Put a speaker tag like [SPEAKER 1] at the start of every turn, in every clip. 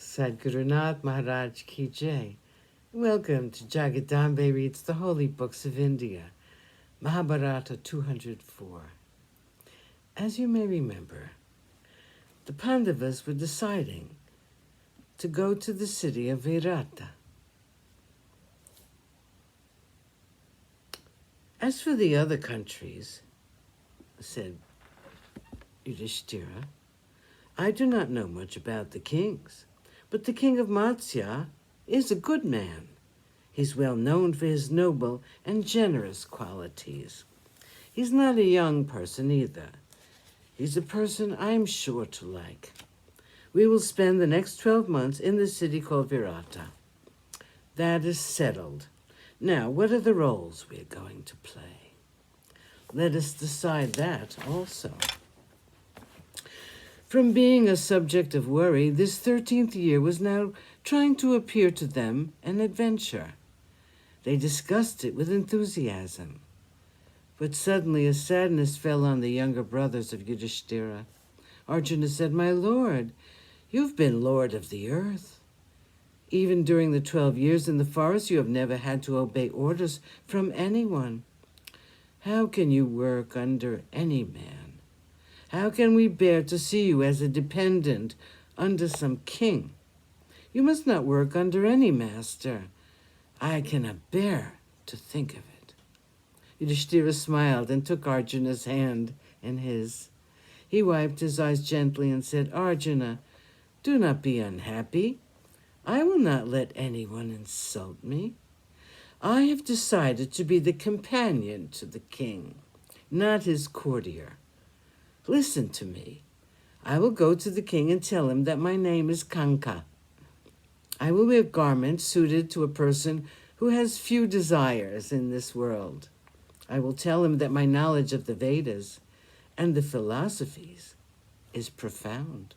[SPEAKER 1] Sadgurunath Maharaj Ki Jai. Welcome to Jagadambe Reads the Holy Books of India, Mahabharata 204. As you may remember, the Pandavas were deciding to go to the city of Virata. As for the other countries, said Yudhishthira, I do not know much about the kings, but the king of Matsya is a good man. He's well known for his noble and generous qualities. He's not a young person either. He's a person I'm sure to like. We will spend the next 12 months in the city called Virata. That is settled. Now, what are the roles we're going to play? Let us decide that also. From being a subject of worry, this 13th year was now trying to appear to them an adventure. They discussed it with enthusiasm. But suddenly a sadness fell on the younger brothers of Yudhishthira. Arjuna said, My lord, you've been lord of the earth. Even during the 12 years in the forest, you have never had to obey orders from anyone. How can you work under any man? How can we bear to see you as a dependent under some king? You must not work under any master. I cannot bear to think of it. Yudhishthira smiled and took Arjuna's hand in his. He wiped his eyes gently and said, Arjuna, do not be unhappy. I will not let anyone insult me. I have decided to be the companion to the king, not his courtier. Listen to me. I will go to the king and tell him that my name is Kanka. I will wear garments suited to a person who has few desires in this world. I will tell him that my knowledge of the Vedas and the philosophies is profound.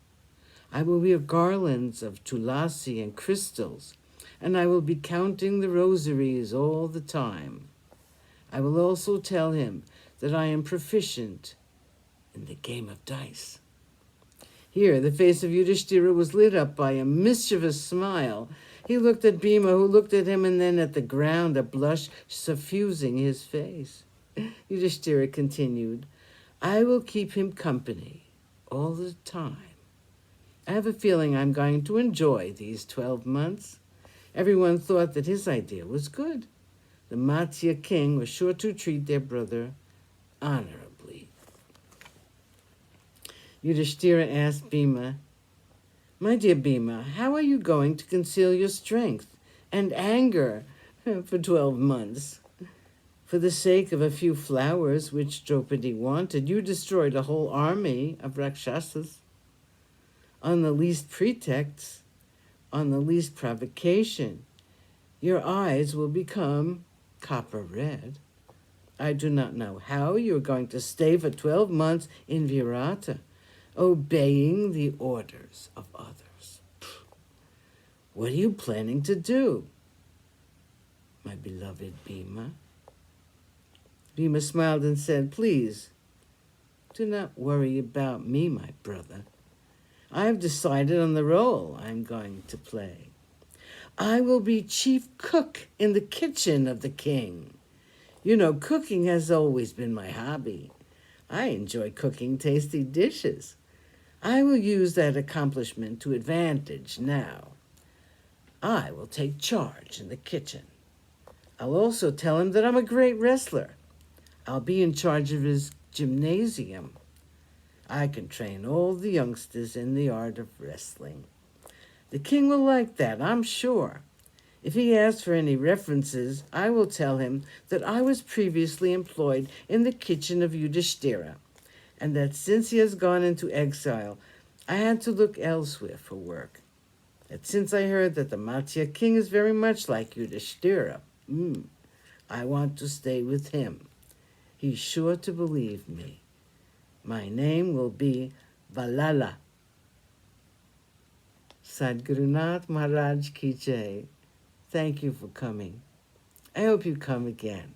[SPEAKER 1] I will wear garlands of tulasi and crystals, and I will be counting the rosaries all the time. I will also tell him that I am proficient in the game of dice. Here, the face of Yudhishthira was lit up by a mischievous smile. He looked at Bhima, who looked at him, and then at the ground, a blush suffusing his face. Yudhishthira continued, I will keep him company all the time. I have a feeling I'm going to enjoy these 12 months. Everyone thought that his idea was good. The Matsya king was sure to treat their brother honorably. Yudhishthira asked Bhima, My dear Bhima, how are you going to conceal your strength and anger for 12 months? For the sake of a few flowers which Draupadi wanted, you destroyed a whole army of Rakshasas. On the least pretext, on the least provocation, your eyes will become copper red. I do not know how you are going to stay for 12 months in Virata, obeying the orders of others. What are you planning to do, my beloved Bhima? Bhima smiled and said, Please, do not worry about me, my brother. I have decided on the role I'm going to play. I will be chief cook in the kitchen of the king. You know, cooking has always been my hobby. I enjoy cooking tasty dishes. I will use that accomplishment to advantage now. I will take charge in the kitchen. I'll also tell him that I'm a great wrestler. I'll be in charge of his gymnasium. I can train all the youngsters in the art of wrestling. The king will like that, I'm sure. If he asks for any references, I will tell him that I was previously employed in the kitchen of Yudhishthira, and that since he has gone into exile, I had to look elsewhere for work. That since I heard that the Matsya king is very much like Yudhishthira, I want to stay with him. He's sure to believe me. My name will be Valala. Sadgurunath Maharaj Ki Jai. Thank you for coming. I hope you come again.